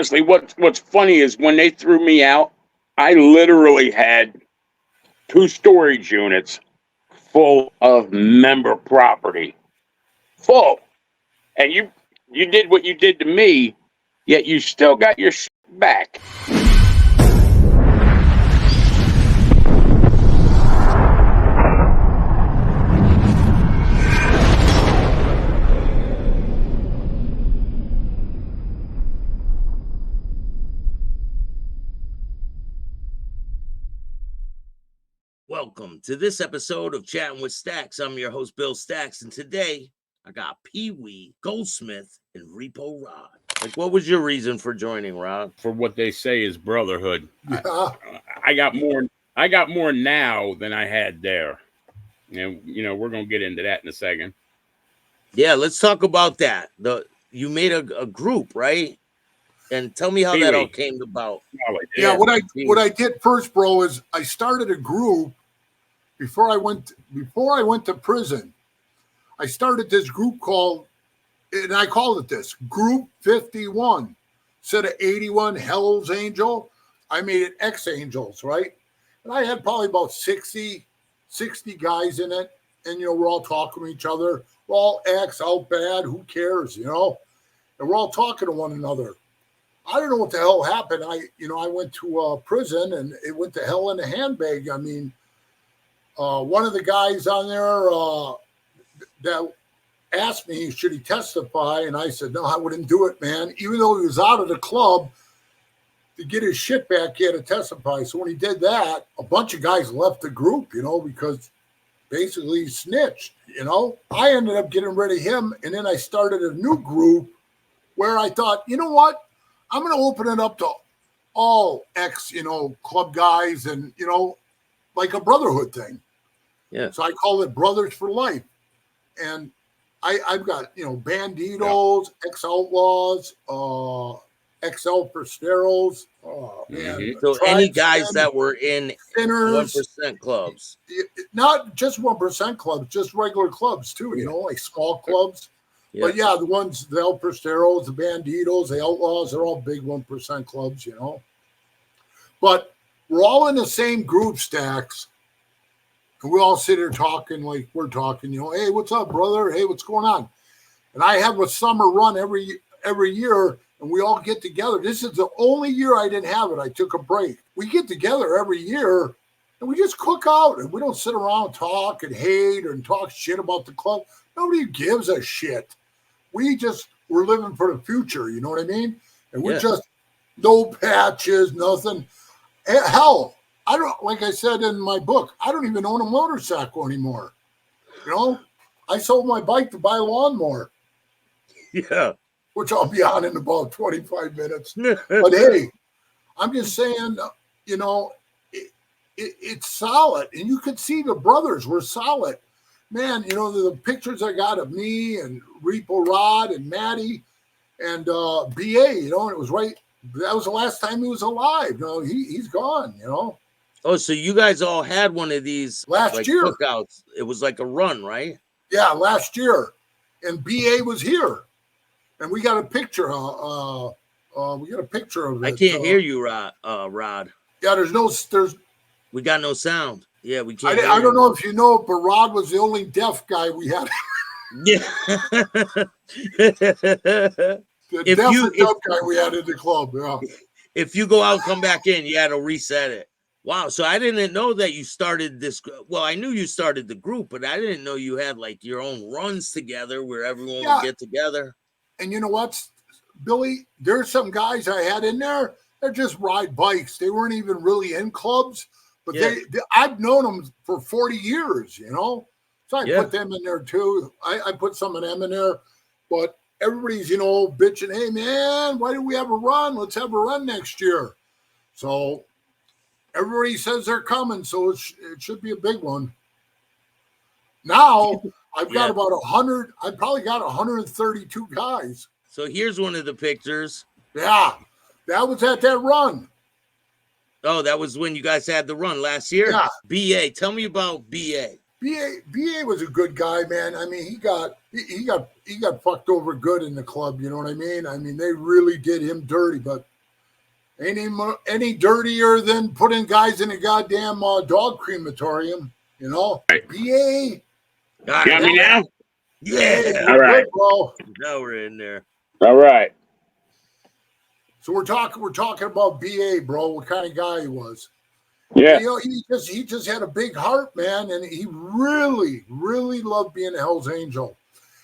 honestly, what's funny is when they threw me out, I literally had 2 storage units full of member property, full, and you did what you did to me, yet you still got your shit back. Welcome to this episode of Chattin with Staxx. I'm your host, Bill Staxx, and today I got PeeWee, Goldsmith, and Repo Rod. Like, what was your reason for joining, Rod? For what they say is brotherhood. Yeah. I got more now than I had there. And we're gonna get into that in a second. Yeah, let's talk about that. You made a group, right? And tell me how that all came about. Yeah, what I did first, bro, is I started a group before I went to prison. I started this group called, and I called it this, Group 51. Instead of 81 Hell's Angel, I made it X Angels, right? And I had probably about 60 guys in it. And, we're all talking to each other. We're all X, out bad, who cares, And we're all talking to one another. I don't know what the hell happened. I went to prison and it went to hell in a handbag. I mean, one of the guys on there that asked me, should he testify? And I said, no, I wouldn't do it, man. Even though he was out of the club, to get his shit back, he had to testify. So when he did that, a bunch of guys left the group, because basically he snitched, I ended up getting rid of him. And then I started a new group where I thought, you know what? I'm going to open it up to all ex, club guys and, like a brotherhood thing. Yeah. So I call it Brothers for Life. And I've got, Banditos, ex-outlaws, ex-El Persteros. So any guys that were in sinners, 1% clubs. Not just 1% clubs, just regular clubs too, like small clubs. Yeah. But yeah, the ones, the El Persteros, the Banditos, the Outlaws, they're all big 1% clubs, But we're all in the same group, Staxx. And we all sit here talking like we're talking, hey, what's up, brother? Hey, what's going on? And I have a summer run every year, and we all get together. This is the only year I didn't have it. I took a break. We get together every year, and we just cook out, and we don't sit around and talk and hate and talk shit about the club. Nobody gives a shit. We're living for the future, you know what I mean? And we're just no patches, nothing. Hell, I don't, like I said in my book, I don't even own a motorcycle anymore. I sold my bike to buy a lawnmower. Yeah. Which I'll be on in about 25 minutes. But hey, I'm just saying, it's solid. And you could see the brothers were solid. Man, the pictures I got of me and Repo Rod and Maddie and BA, and it was right. That was the last time he was alive. He's gone, Oh, so you guys all had one of these last year cookouts. It was like a run, right? Yeah, last year. And BA was here. And we got a picture. We got a picture of it. I can't hear you, Rod. Yeah, we got no sound. Yeah, we can't. I don't know if you know, but Rod was the only deaf guy we had. Yeah. The deaf guy we had in the club. Yeah. If you go out and come back in, you had to reset it. Wow. So I didn't know that you started this. Well, I knew you started the group, but I didn't know you had like your own runs together where everyone would get together. And you know what, Billy? There's some guys I had in there that just ride bikes. They weren't even really in clubs, but I've known them for 40 years, So I put them in there too. I put some of them in there, but everybody's, bitching, hey man, why do we have a run? Let's have a run next year. So everybody says they're coming, so it should be a big one. Now I've got about 100. I probably got 132 guys. So here's one of the pictures. Yeah, that was at that run. Oh, that was when you guys had the run last year? Yeah. BA, tell me about BA. BA was a good guy, man. I mean, he got fucked over good in the club, you know what I mean? I mean, they really did him dirty, but Ain't any dirtier than putting guys in a goddamn dog crematorium, you know? Right. BA. Got me now? Yeah. All right. Good, bro. Now we're in there. All right. So we're talking about BA, bro. What kind of guy he was? Yeah. You know, he just had a big heart, man, and he really, really loved being a Hell's Angel.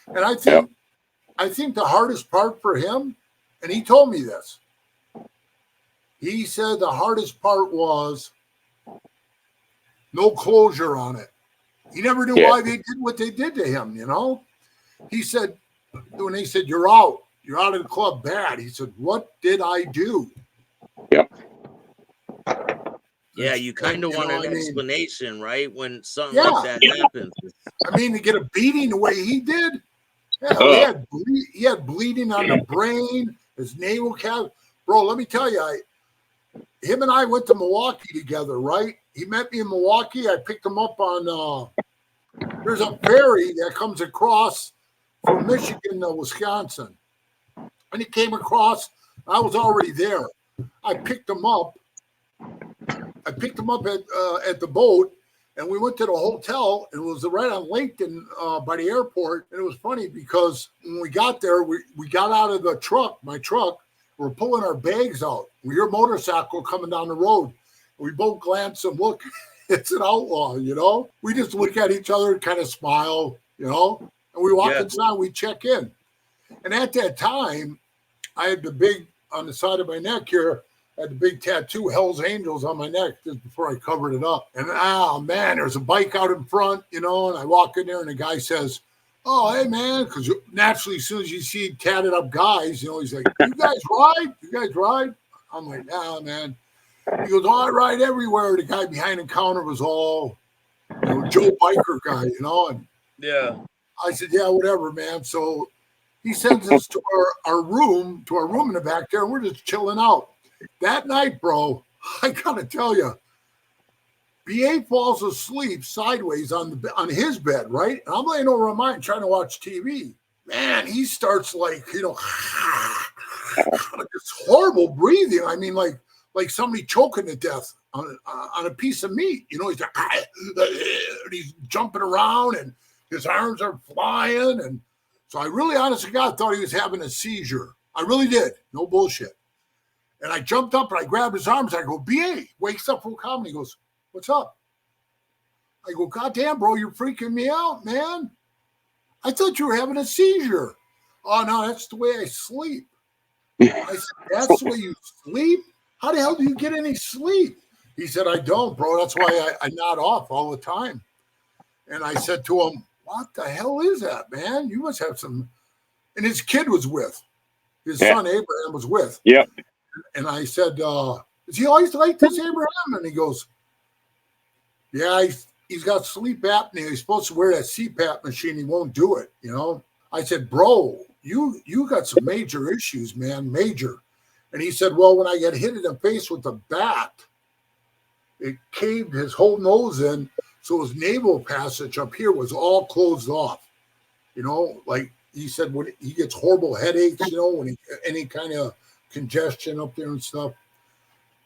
And I think the hardest part for him, and he told me this. He said the hardest part was no closure on it. He never knew why they did what they did to him, you know? He said, when they said, you're out of the club bad. He said, what did I do? Yep. Yeah, you kind of want an explanation, right? When something like that happens. I mean, to get a beating the way he did, he had bleeding on the brain, his navel cavity. Bro, let me tell you, him and I went to Milwaukee together, right? He met me in Milwaukee. I picked him up on, there's a ferry that comes across from Michigan to Wisconsin. And he came across, I was already there. I picked him up. at the boat, and we went to the hotel. It was right on Lincoln by the airport. And it was funny because when we got there, we got out of the truck, my truck. We're pulling our bags out. We hear a motorcycle coming down the road. We both glance and look. It's an outlaw, you know? We just look at each other and kind of smile, you know? And we walk inside, we check in. And at that time, I had the big, on the side of my neck here, I had the big tattoo, Hell's Angels, on my neck just before I covered it up. And, man, there's a bike out in front, you know? And I walk in there and the guy says, oh, hey, man, because naturally, as soon as you see tatted up guys, you know, he's like, you guys ride? You guys ride? I'm like, nah, man. He goes, oh, I ride everywhere. The guy behind the counter was all, you know, Joe Biker guy, you know? And I said, yeah, whatever, man. So he sends us to our room in the back there, and we're just chilling out. That night, bro, I gotta tell you, BA falls asleep sideways on his bed, right? And I'm laying over on mine trying to watch TV. Man, he starts like, you know, this horrible breathing. I mean, like somebody choking to death on a piece of meat. You know, he's like, he's jumping around and his arms are flying. And so I really, honest to God, thought he was having a seizure. I really did. No bullshit. And I jumped up and I grabbed his arms. I go, BA, wakes up from comedy. He goes, what's up? I go, God damn, bro, you're freaking me out, man. I thought you were having a seizure. Oh, no, that's the way I sleep. I said, that's the way you sleep? How the hell do you get any sleep? He said, I don't, bro. That's why I nod off all the time. And I said to him, what the hell is that, man? You must have some. And his kid was with. His son, Abraham, was with. Yep. And I said, is he always like this, Abraham? And he goes, yeah, he's got sleep apnea. He's supposed to wear that CPAP machine. He won't do it, you know? I said, bro, you got some major issues, man, major. And he said, well, when I got hit in the face with a bat, it caved his whole nose in, so his naval passage up here was all closed off. You know, like he said, when he gets horrible headaches, you know, when any kind of congestion up there and stuff.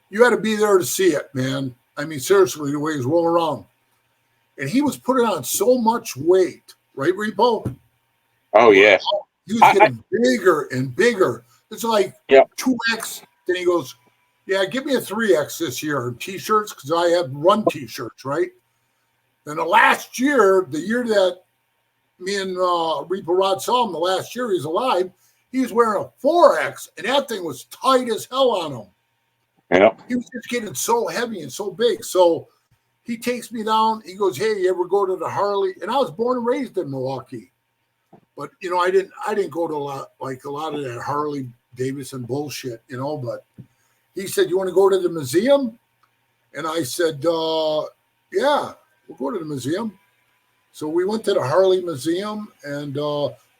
You had to be there to see it, man. I mean, seriously, the way he's rolling around. And he was putting on so much weight, right, Repo? Oh, yeah. He was getting bigger and bigger. It's like 2X. Then he goes, yeah, give me a 3X this year in T-shirts because I have run T-shirts, right? Then the last year, the year that me and Repo Rod saw him, the last year he's alive, he was wearing a 4X, and that thing was tight as hell on him. Yeah. He was just getting so heavy and so big. So he takes me down. He goes, hey, you ever go to the Harley? And I was born and raised in Milwaukee. But, you know, I didn't go to a lot of that Harley Davidson bullshit, you know. But he said, you want to go to the museum? And I said, yeah, we'll go to the museum. So we went to the Harley Museum, and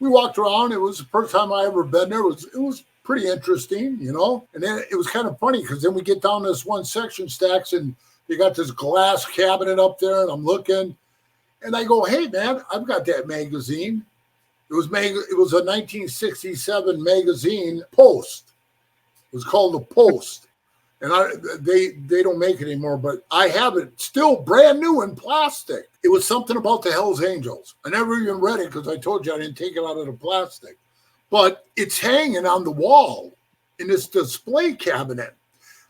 we walked around. It was the first time I ever been there. It was pretty interesting, you know. And then it was kind of funny because then we get down this one section, Staxx, and they got this glass cabinet up there, and I'm looking, and I go, hey, man, I've got that magazine. It was a 1967 magazine, Post. It was called The Post. they don't make it anymore, but I have it still brand new in plastic. It was something about the Hells Angels. I never even read it because I told you I didn't take it out of the plastic. But it's hanging on the wall in this display cabinet.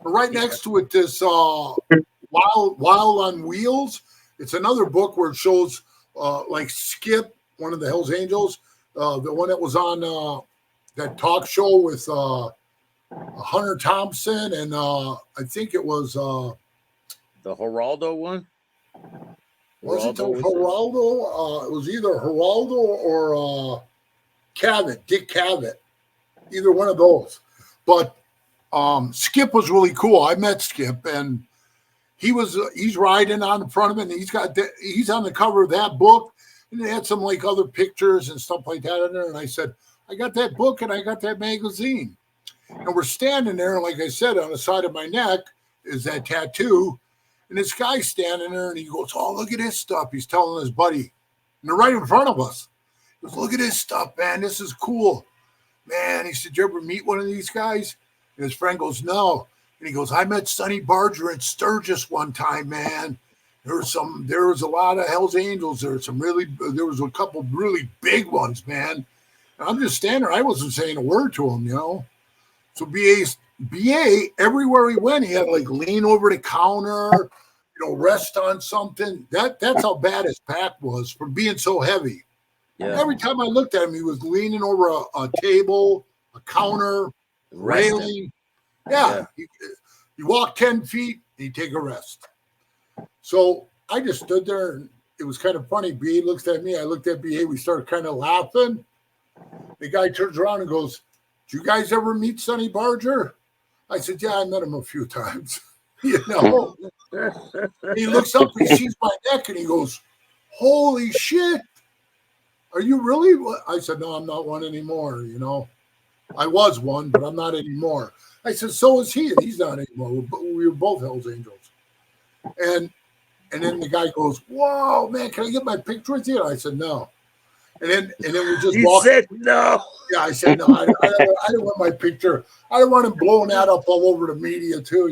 Right next to it, this Wild on Wheels. It's another book where it shows like Skip, one of the Hells Angels, the one that was on that talk show with Hunter Thompson, and I think it was the Geraldo one. Was it Geraldo? It was either Geraldo or Cavett, Dick Cavett, either one of those. But Skip was really cool. I met Skip, and he's riding on the front of it, and he's on the cover of that book, and it had some like other pictures and stuff like that in there. And I said, I got that book and I got that magazine. And we're standing there, and like I said, on the side of my neck is that tattoo. And this guy's standing there, and he goes, oh, look at this stuff. He's telling his buddy. And they're right in front of us. He goes, look at this stuff, man. This is cool. Man, he said, did you ever meet one of these guys? And his friend goes, no. And he goes, I met Sonny Barger in Sturgis one time, man. There was a lot of Hells Angels. There was a couple really big ones, man. And I'm just standing there. I wasn't saying a word to him, you know. So BA, everywhere he went, he had like lean over the counter, rest on something. That's how bad his pack was from being so heavy. Yeah. Every time I looked at him, he was leaning over a table, a counter, railing. Yeah. He walked 10 feet, he'd take a rest. So I just stood there, and it was kind of funny. BA looks at me, I looked at BA, we started kind of laughing. The guy turns around and goes, did you guys ever meet Sonny Barger? I said, yeah, I met him a few times. He looks up, he sees my neck, and he goes, holy shit. Are you really? I said, no, I'm not one anymore, I was one, but I'm not anymore. I said, so is he, and he's not anymore. We were both Hells Angels. And then the guy goes, whoa, man, can I get my picture with you? And I said, no. And then we just walked. He said no. Yeah, I said no. I didn't want my picture. I didn't want him blowing that up all over the media too,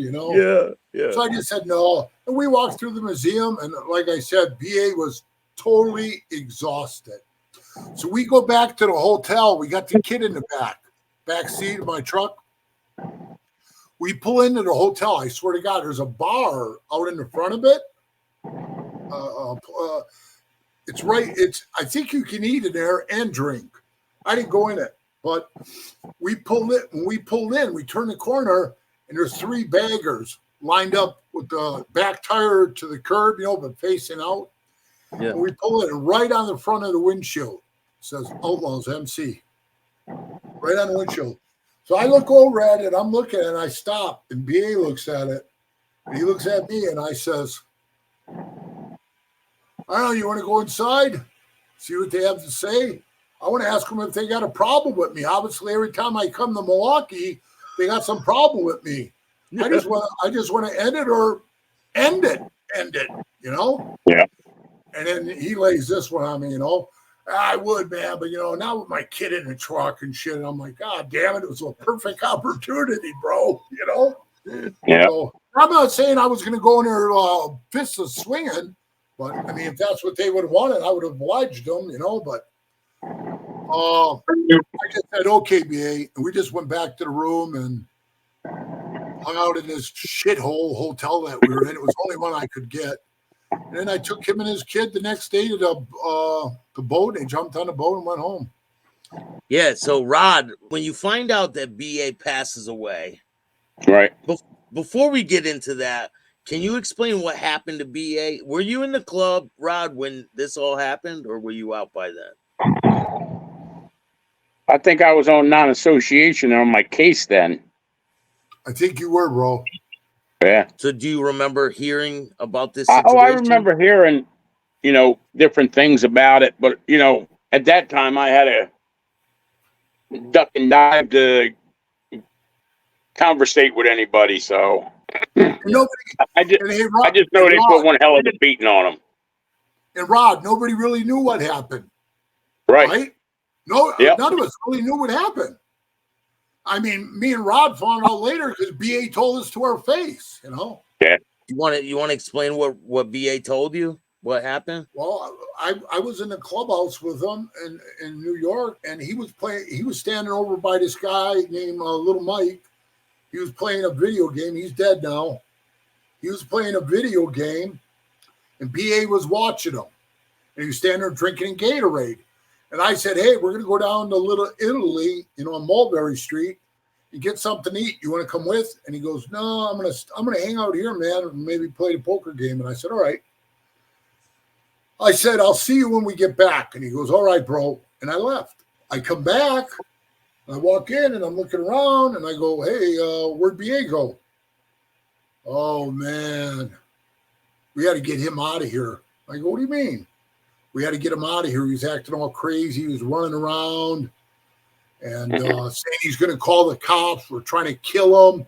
Yeah. So I just said no. And we walked through the museum, and like I said, BA was totally exhausted. So we go back to the hotel. We got the kid in the back seat of my truck. We pull into the hotel. I swear to God, there's a bar out in the front of it. It's right. I think you can eat in there and drink. I didn't go in it, but we pulled it. When we pulled in, we turned the corner, and there's 3 baggers lined up with the back tire to the curb, but facing out. Yeah. And we pull it, and right on the front of the windshield it says Outlaws MC. Right on the windshield. So I look over at it. I'm looking, and I stop, and BA looks at it. And he looks at me, and I says, I don't know, you want to go inside, see what they have to say? I want to ask them if they got a problem with me. Obviously, every time I come to Milwaukee, they got some problem with me. I just want to end it or end it, Yeah. And then he lays this one on me, I would, man, but now with my kid in the truck and shit, and I'm like, God damn it, it was a perfect opportunity, bro. Yeah. So, I'm not saying I was going to go in there fists a swinging. But, I mean, if that's what they would have wanted, I would have obliged them, but I just said, okay, BA. And we just went back to the room and hung out in this shithole hotel that we were in. It was the only one I could get. And then I took him and his kid the next day to the boat. They jumped on the boat and went home. Yeah, so, Rod, when you find out that BA passes away, right? Before we get into that, can you explain what happened to BA? Were you in the club, Rod, when this all happened, or were you out by then? I think I was on non-association on my case then. I think you were, bro. Yeah. So do you remember hearing about this situation? I remember hearing, different things about it. But, at that time I had to duck and dive to conversate with anybody, so... Nobody, I just know they put one hell of a beating on him. And Rod, nobody really knew what happened. Right? No, yep. None of us really knew what happened. I mean, me and Rod found out later because BA told us to our face, you know. Yeah. You want to explain what BA told you? What happened? Well, I was in the clubhouse with him in New York, and he was standing over by this guy named Little Mike. He was playing a video game. He's dead now. He was playing a video game, and BA was watching him. And he was standing there drinking Gatorade. And I said, hey, we're going to go down to Little Italy, on Mulberry Street and get something to eat. You want to come with? And he goes, no, I'm going to hang out here, man, and maybe play the poker game. And I said, all right. I said, I'll see you when we get back. And he goes, all right, bro. And I left. I come back. I walk in, and I'm looking around, and I go, hey, where'd BA go? Oh, man. We had to get him out of here. I go, what do you mean? We had to get him out of here. He was acting all crazy. He was running around and saying he's going to call the cops. We're trying to kill him.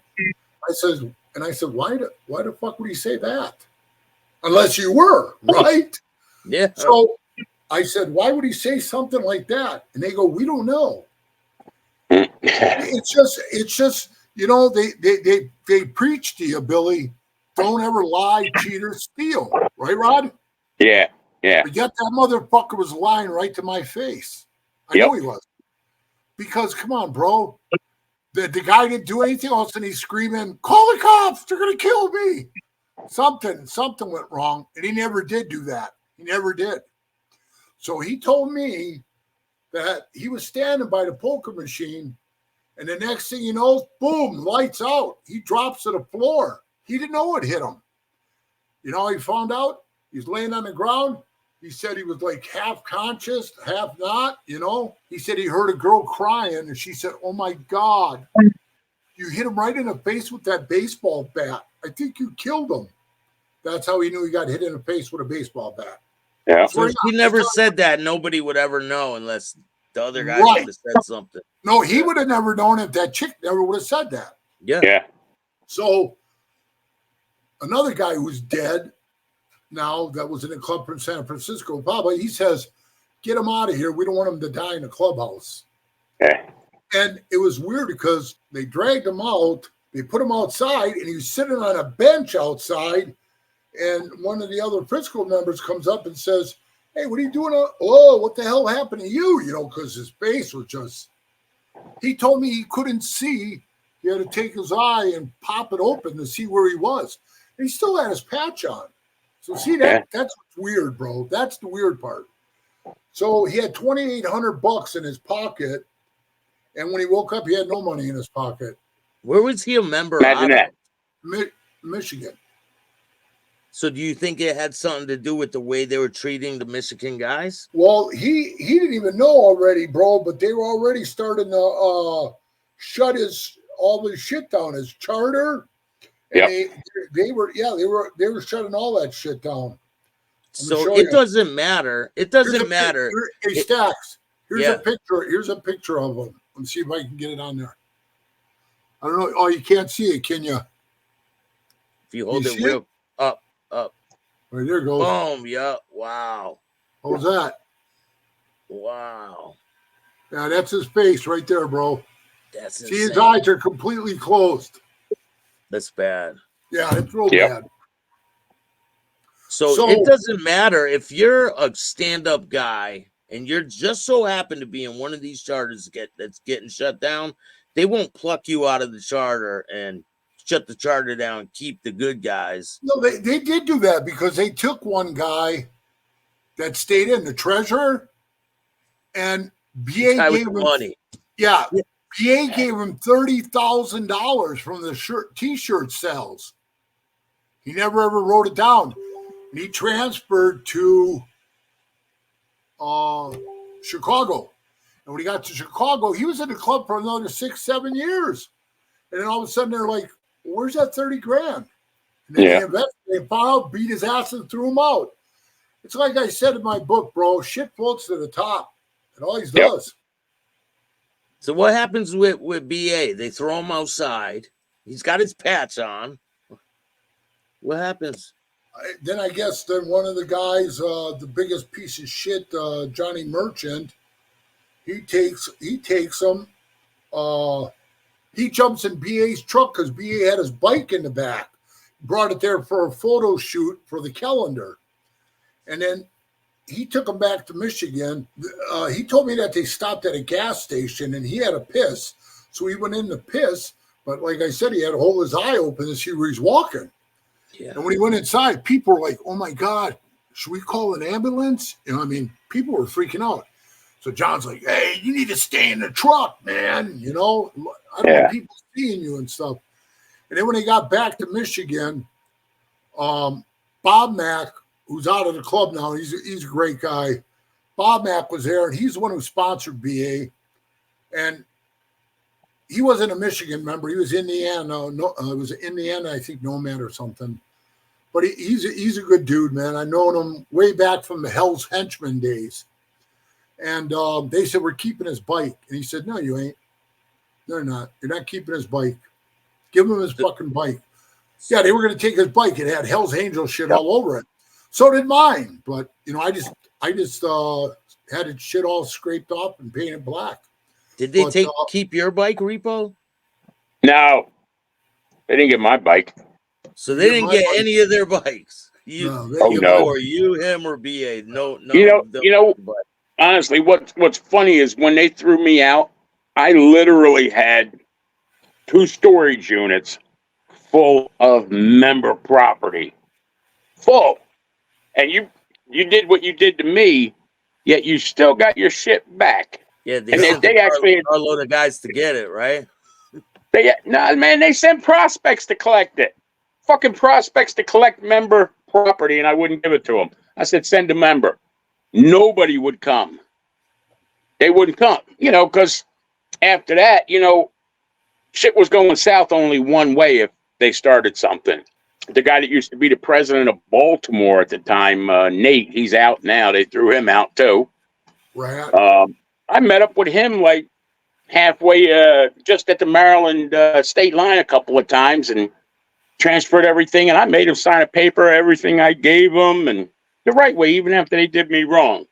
I said, why the fuck would he say that? Unless you were, right? Yeah. So I said, why would he say something like that? And they go, we don't know. It's just, they preach to you, Billy. Don't ever lie, cheat, or steal. Right, Rod? Yeah. Yeah. But yet that motherfucker was lying right to my face. I know he was. Because, come on, bro. The guy didn't do anything. All of a sudden he's screaming, call the cops. They're going to kill me. Something went wrong. And he never did do that. He never did. So he told me that he was standing by the poker machine. And the next thing you know, boom, lights out. He drops to the floor. He didn't know it hit him. You know how he found out? He's laying on the ground. He said he was like half conscious, half not, He said he heard a girl crying, and she said, oh, my God, you hit him right in the face with that baseball bat. I think you killed him. That's how he knew he got hit in the face with a baseball bat. Yeah. So if he never said that, nobody would ever know unless the other guy would have said something. No, he would have never known if that chick never would have said that. Yeah. Yeah. So another guy who's dead now that was in a club from San Francisco, Papa, he says, get him out of here. We don't want him to die in the clubhouse. Yeah. And it was weird because they dragged him out. They put him outside, and he was sitting on a bench outside. And one of the other Frisco members comes up and says, hey, what are you doing? Oh, what the hell happened to you? Because his face was just, he told me he couldn't see. He had to take his eye and pop it open to see where he was. And he still had his patch on. So see, that's what's weird, bro. That's the weird part. So he had $2,800 in his pocket. And when he woke up, he had no money in his pocket. Where was he a member Imagine out that. Michigan. So do you think it had something to do with the way they were treating the Michigan guys? Well, he didn't even know already, bro, but they were already starting to shut all his shit down, his charter. And they were shutting all that shit down. So it doesn't matter. It doesn't matter. Hey, Staxx, here's a picture. Here's a picture of him. Let me see if I can get it on there. I don't know. Oh, you can't see it, can you? If you hold it real up. Right there goes. Boom. Yeah. Wow. What was that? Wow. Yeah, that's his face right there, bro. That's see, his eyes are completely closed. That's bad. Yeah, it's real bad. So it doesn't matter if you're a stand-up guy and you're just so happen to be in one of these charters that's getting shut down, they won't pluck you out of the charter and shut the charter down, keep the good guys. No, they did do that because they took one guy that stayed in, the treasurer, and BA gave him money. Yeah, BA gave him $30,000 from the t-shirt sales. He never ever wrote it down. And he transferred to Chicago. And when he got to Chicago, he was in the club for another 6-7 years. And then all of a sudden they're like, where's that 30 grand? And then they found out, beat his ass and threw him out. It's like I said in my book, bro, shit floats to the top. It always does. So what happens with BA? They throw him outside. He's got his patch on. What happens? Then I guess one of the guys, the biggest piece of shit, Johnny Merchant, he takes him. He jumps in BA's truck because BA had his bike in the back. Brought it there for a photo shoot for the calendar. And then he took him back to Michigan. He told me that they stopped at a gas station and he had a piss. So he went in to piss. But like I said, he had to hold his eye open to see where he's walking. Yeah. And when he went inside, people were like, oh my God, should we call an ambulance? You know, I mean, people were freaking out. So John's like, hey, you need to stay in the truck, man. You know, I don't want people seeing you and stuff. And then when they got back to Michigan, Bob Mack, who's out of the club now, he's a great guy. Bob Mack was there, and he's the one who sponsored BA. And he wasn't a Michigan member. He was Indiana. It was Indiana, I think, Nomad or something. But he's a good dude, man. I've known him way back from the Hell's Henchmen days. And they said, we're keeping his bike. And he said, no, you ain't. They're not. You're not keeping his bike. Give him his fucking bike. Yeah, they were going to take his bike. It had Hell's Angel shit all over it. So did mine. But, you know, I just had it shit all scraped off and painted black. Did they keep your bike, Repo? No. They didn't get my bike. So they didn't get any of their bikes. Or you, him, or BA. No. You know. Honestly, what's funny is when they threw me out, I literally had 2 storage units full of member property. Full. And you did what you did to me, yet you still got your shit back. Yeah, they actually had a load of guys to get it, right? They sent prospects to collect it. Fucking prospects to collect member property, and I wouldn't give it to them. I said, send a member. Nobody would come. They wouldn't come, you know, because after that, you know, shit was going south only one way if they started something. The guy that used to be the president of Baltimore at the time, Nate, he's out now. They threw him out too. Right. I met up with him like halfway, just at the Maryland state line a couple of times and transferred everything. And I made him sign a paper, everything I gave him, and the right way, even after they did me wrong.